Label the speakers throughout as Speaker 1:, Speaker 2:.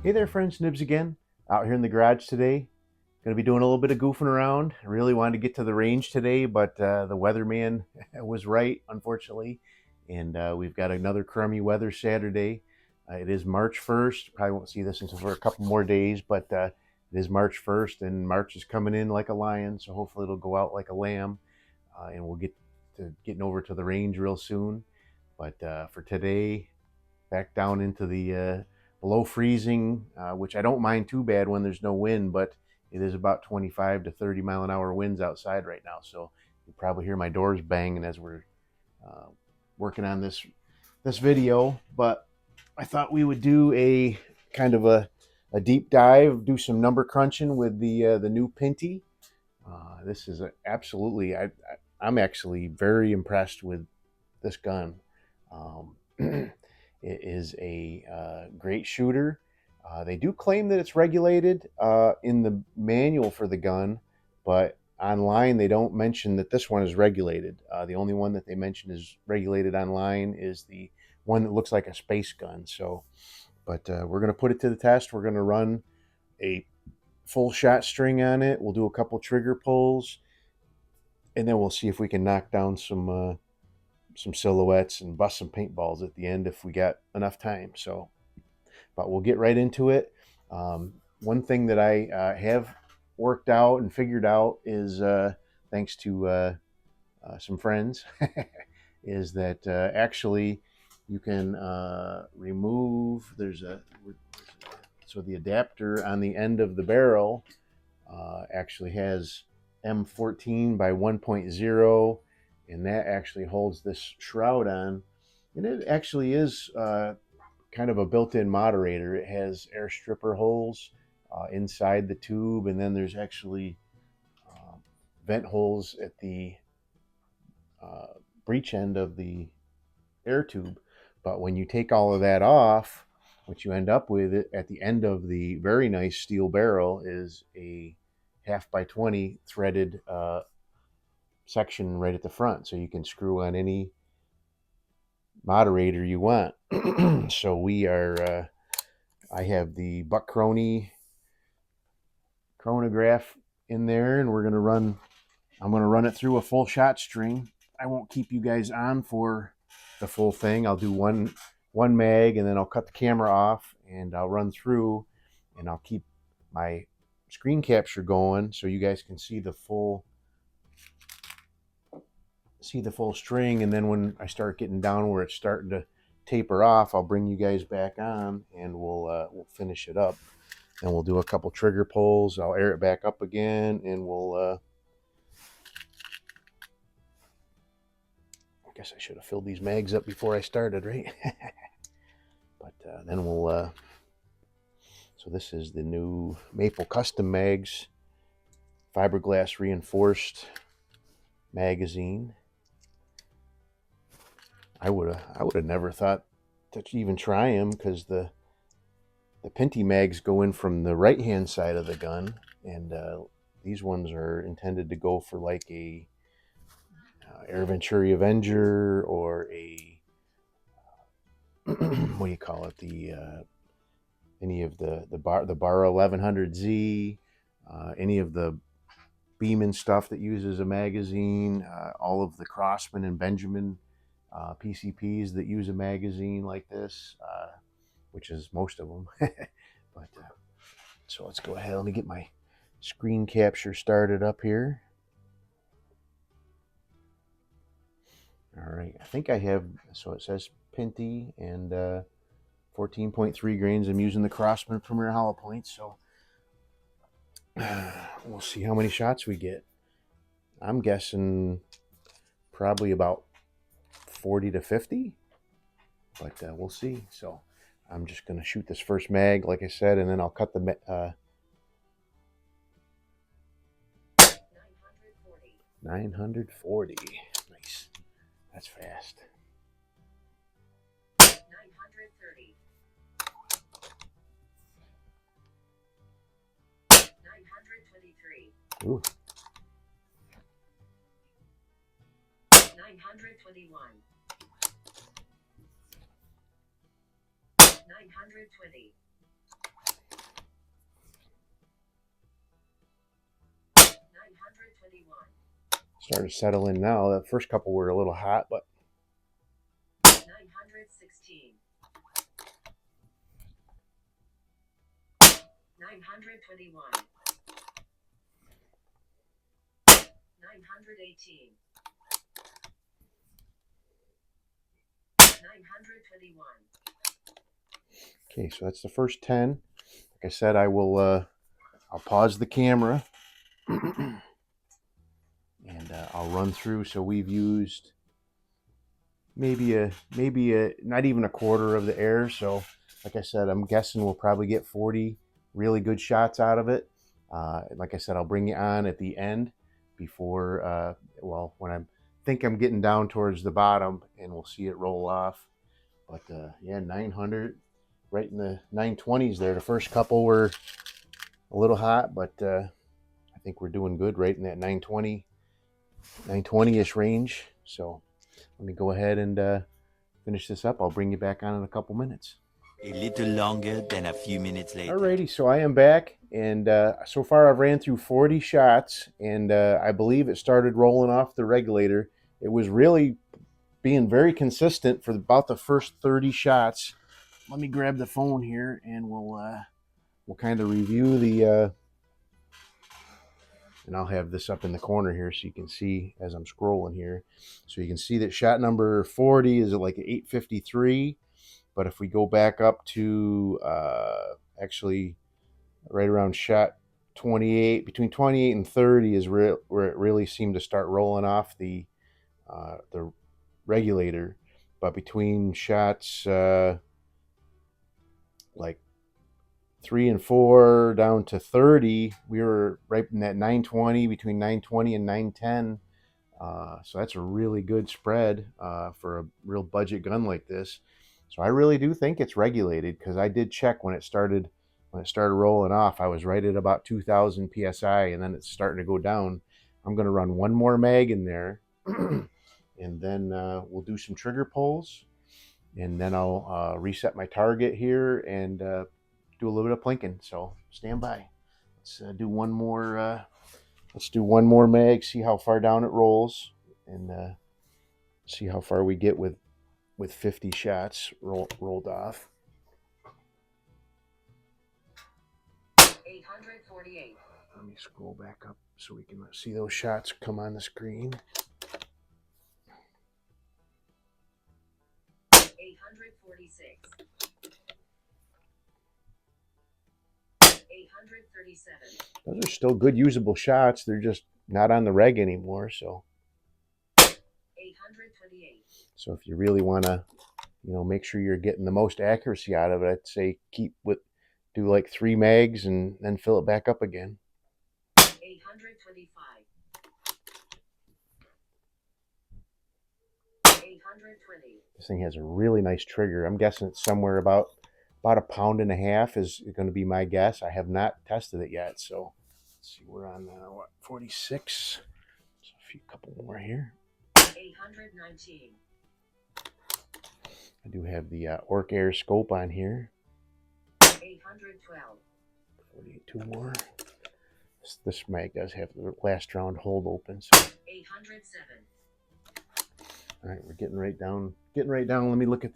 Speaker 1: Hey there friends, Nibs again. Out here in the garage today. Going to be doing a little bit of goofing around. I really wanted to get to the range today, but the weatherman was right, unfortunately. And we've got another crummy weather Saturday. It is March 1st. Probably won't see this until for a couple more days, but it is March 1st, and March is coming in like a lion, so hopefully it'll go out like a lamb, and we'll get to getting over to the range real soon. But for today, back down into the below freezing, which I don't mind too bad when there's no wind, but it is about 25 to 30 mile an hour winds outside right now. So you probably hear my doors banging as we're uh, working on this video. But I thought we would do a kind of a deep dive, do some number crunching with the new Pinty. This is absolutely, I'm actually very impressed with this gun. It is a great shooter. They do claim that it's regulated in the manual for the gun, but online they don't mention that this one is regulated. The only one that they mention is regulated online is the one that looks like a space gun. So, but we're going to put it to the test. We're going to run a full shot string on it. We'll do a couple trigger pulls, and then we'll see if we can knock down some silhouettes and bust some paintballs at the end if we got enough time. So, but we'll get right into it. One thing that I have worked out and figured out is thanks to some friends is that actually you can remove, so the adapter on the end of the barrel actually has M14 by 1.0, and that actually holds this shroud on, and it actually is kind of a built-in moderator. It has air stripper holes inside the tube, and then there's actually vent holes at the breech end of the air tube. But when you take all of that off, what you end up with at the end of the very nice steel barrel is a 1/2 by 20 threaded section right at the front, so you can screw on any moderator you want. So we are I have the buckchrony chronograph in there, and I'm going to run it through a full shot string. I won't keep you guys on for the full thing. I'll do one mag, and then I'll cut the camera off and I'll run through, and I'll keep my screen capture going so you guys can see the full string. And then when I start getting down where it's starting to taper off, I'll bring you guys back on, and we'll finish it up. And we'll do a couple trigger pulls. I'll air it back up again, and we'll I guess I should have filled these mags up before I started, right? But then we'll so this is the new Maple Custom Mags fiberglass reinforced magazine. I would have never thought to even try them, because the Pinty mags go in from the right hand side of the gun, and these ones are intended to go for like a Air Venturi Avenger, or a what do you call it, the any of the Bar 1100Z, any of the Beeman stuff that uses a magazine, all of the Crossman and Benjamin PCPs that use a magazine like this, which is most of them. But so let's go ahead. Let me get my screen capture started up here. All right, I think I have, so it says Pinty and 14.3 grains. I'm using the Crossman Premier Hollow Points, so we'll see how many shots we get. I'm guessing probably about 40 to 50, but we'll see. So I'm just going to shoot this first mag, like I said, and then I'll cut the 940. Nice. That's fast.
Speaker 2: 930. 923.
Speaker 1: Ooh.
Speaker 2: 921. 920.
Speaker 1: Starting to settle in now. The first couple were a little hot, but
Speaker 2: 916. 921. 918. 921.
Speaker 1: okay, so that's the first 10. Like I said, I'll pause the camera and I'll run through. So we've used maybe a not even a quarter of the air. So like I said, I'm guessing we'll probably get 40 really good shots out of it. Like I said, I'll bring you on at the end before, well, when I think I'm getting down towards the bottom, and we'll see it roll off. But yeah, 900, right in the 920s there. The first couple were a little hot, but I think we're doing good right in that 920-ish range. So let me go ahead and finish this up. I'll bring you back on in a couple minutes.
Speaker 3: A little longer than a few minutes later.
Speaker 1: Alrighty, so I am back, and so far I've ran through 40 shots, and I believe it started rolling off the regulator. It was really being very consistent for about the first 30 shots. Let me grab the phone here, and we'll kind of review the. And I'll have this up in the corner here so you can see as I'm scrolling here. So you can see that shot number 40 is like 853. But if we go back up to actually right around shot 28, between 28 and 30 is where it really seemed to start rolling off the regulator. But between shots like 3 and 4 down to 30, we were right in that 920, between 920 and 910. So that's a really good spread for a real budget gun like this. So I really do think it's regulated, because I did check when it started rolling off. I was right at about 2,000 psi, and then it's starting to go down. I'm going to run one more mag in there, and then we'll do some trigger pulls, and then I'll reset my target here and do a little bit of plinking. So stand by. Let's do one more. Let's do one more mag. See how far down it rolls, and see how far we get with 50 shots rolled off.
Speaker 2: 848.
Speaker 1: Let me scroll back up so we can see those shots come on the screen.
Speaker 2: 846. 837.
Speaker 1: Those are still good usable shots. They're just not on the reg anymore. So
Speaker 2: 828.
Speaker 1: So if you really want to, make sure you're getting the most accuracy out of it, I'd say do like 3 mags and then fill it back up again.
Speaker 2: 825. 820.
Speaker 1: This thing has a really nice trigger. I'm guessing it's somewhere about 1.5 pounds is going to be my guess. I have not tested it yet. So let's see, we're on 46. So a couple more here.
Speaker 2: 819.
Speaker 1: I do have the Orc Air scope on here.
Speaker 2: 812.
Speaker 1: 42 more. This mag does have the last round hold open. So
Speaker 2: 807.
Speaker 1: all right, we're getting right down. Let me look at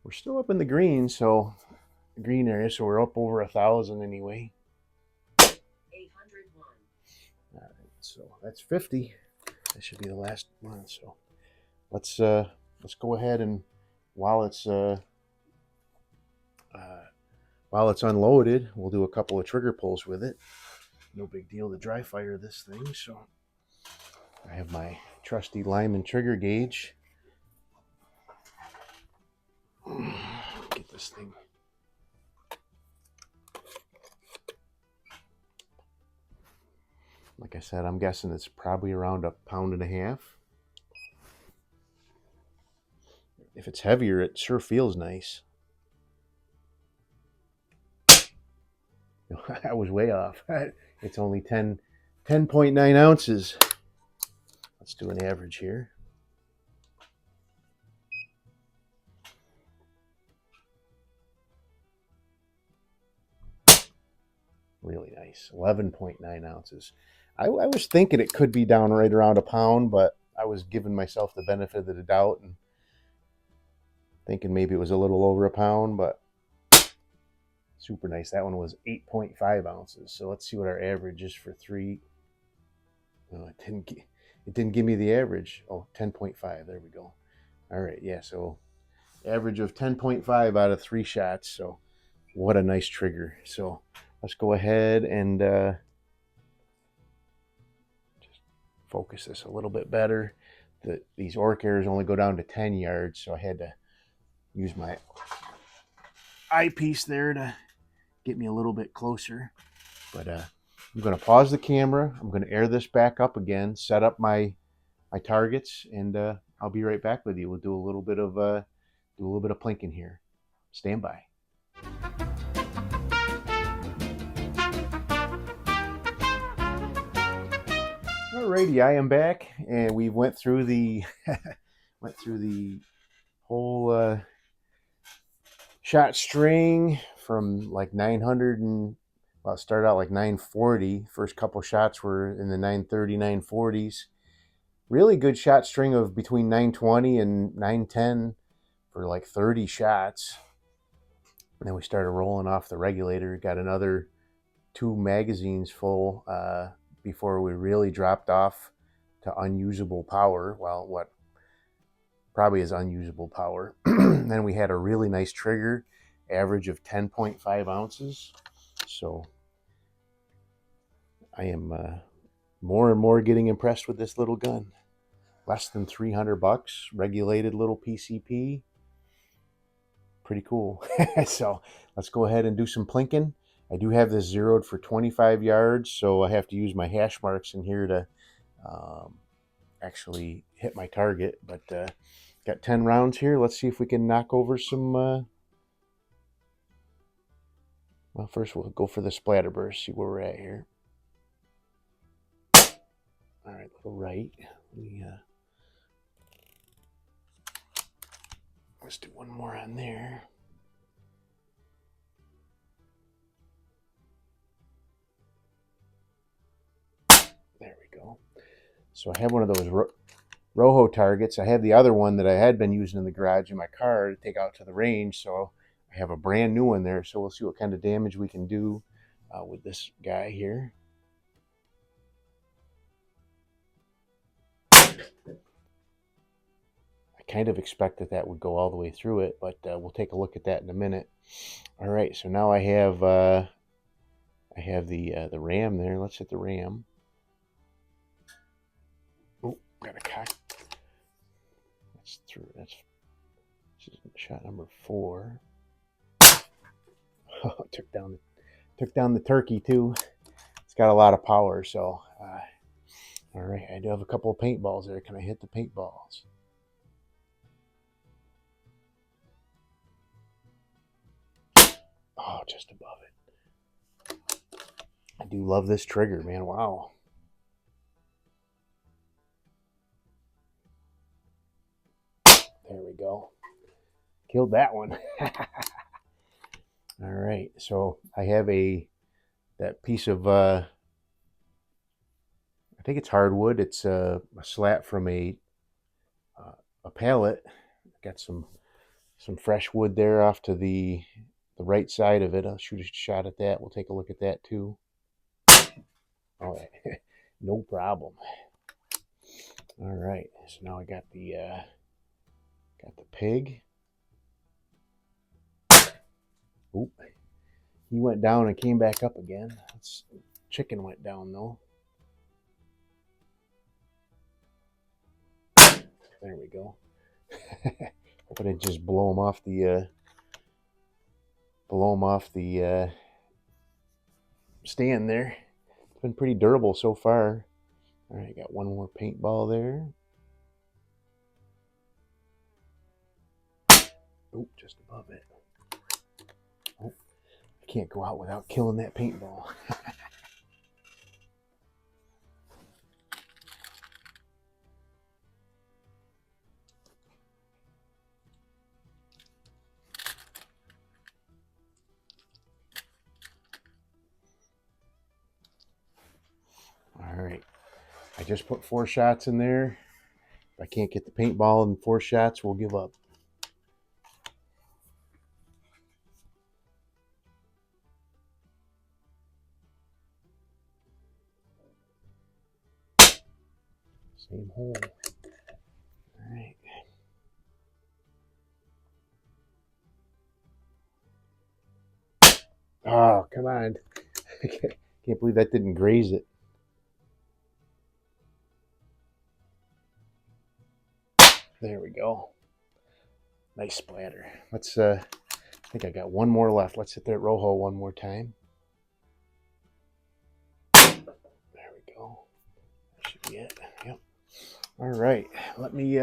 Speaker 1: we're still up in the green, so the green area, so we're up over 1,000 anyway.
Speaker 2: 801.
Speaker 1: All right, so that's 50. That should be the last one. So let's go ahead, and while it's unloaded, we'll do a couple of trigger pulls with it. No big deal to dry fire this thing. So I have my trusty Lyman trigger gauge. Get this thing. Like I said, I'm guessing it's probably around 1.5 pounds. If it's heavier, it sure feels nice. I was way off. It's only 10.9 ounces. Let's do an average here. Really nice. Nice. 11.9 ounces. I was thinking it could be down right around a pound, but I was giving myself the benefit of the doubt and thinking maybe it was a little over a pound, but super nice. That one was 8.5 ounces. So let's see what our average is for 3. No, it didn't give me the average. Oh, 10.5. There we go. All right. Yeah. So average of 10.5 out of 3 shots. So what a nice trigger. So let's go ahead and just focus this a little bit better. These orc arrows only go down to 10 yards. So I had to use my eyepiece there to get me a little bit closer. But I'm going to pause the camera. I'm going to air this back up again, set up my targets, and I'll be right back with you. We'll do a little bit of plinking here. Stand by. Alrighty, I am back, and we went through the whole shot string from like 900 and well, it started out like 940. First couple shots were in the 930, 940s. Really good shot string of between 920 and 910 for like 30 shots. And then we started rolling off the regulator. Got another 2 magazines full before we really dropped off to unusable power. Well, what probably is unusable power. Then we had a really nice trigger, average of 10.5 ounces. So I am more and more getting impressed with this little gun. Less than $300, regulated little PCP. Pretty cool. So let's go ahead and do some plinking. I do have this zeroed for 25 yards, so I have to use my hash marks in here to actually hit my target. But got 10 rounds here. Let's see if we can knock over some... well, first we'll go for the splatter burst, see where we're at here. All right, little right. Let's do one more on there. There we go. So I have one of those Rojo targets. I have the other one that I had been using in the garage in my car to take out to the range. So I have a brand new one there. So we'll see what kind of damage we can do with this guy here. Kind of expected that would go all the way through it, but we'll take a look at that in a minute. All right, so now I have the ram there. Let's hit the ram. Oh, got a cock. That's through. This is shot number 4. Oh, took down the turkey too. It's got a lot of power. So, all right, I do have a couple of paintballs there. Can I hit the paintballs? Oh, just above it. I do love this trigger, man. Wow. There we go. Killed that one. All right. So I have that piece of, I think it's hardwood. It's a slat from a pallet. Got some fresh wood there off to the right side of it. I'll shoot a shot at that. We'll take a look at that too. All right, no problem. All right, so now I got the pig. Oop, he went down and came back up again. Chicken went down though. There we go. Hoping to just blow him off the stand there. It's been pretty durable so far. All right, got one more paintball there. Oh, just above it. Oh, I can't go out without killing that paintball. just put 4 shots in there. If I can't get the paintball in 4 shots, we'll give up. Same hole. All right. Oh, come on. I can't believe that didn't graze it. There we go. Nice splatter. Let's, I think I got one more left. Let's hit that rojo one more time. There we go. That should be it. Yep. All right. Let me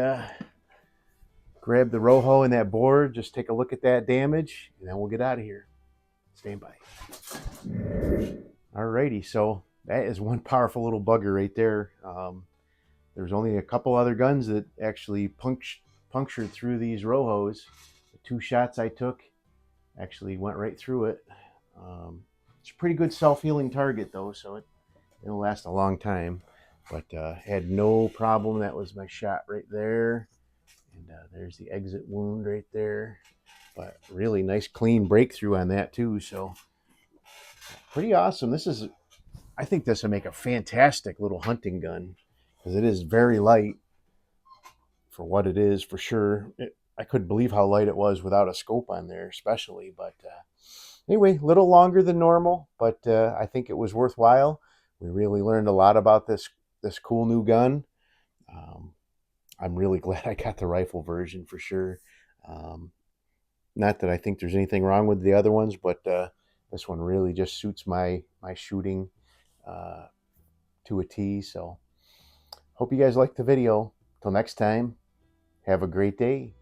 Speaker 1: grab the rojo in that board. Just take a look at that damage, and then we'll get out of here. Stand by. All righty. So that is one powerful little bugger right there. There's only a couple other guns that actually punctured through these rojos. The 2 shots I took actually went right through it. It's a pretty good self-healing target though, so it'll last a long time. But had no problem. That was my shot right there. And there's the exit wound right there. But really nice clean breakthrough on that too. So pretty awesome. I think this would make a fantastic little hunting gun, because it is very light for what it is, for sure. I couldn't believe how light it was without a scope on there, especially. But anyway, a little longer than normal, but I think it was worthwhile. We really learned a lot about this cool new gun. I'm really glad I got the rifle version for sure. Not that I think there's anything wrong with the other ones, but this one really just suits my shooting to a T. So hope you guys liked the video. Till next time, have a great day.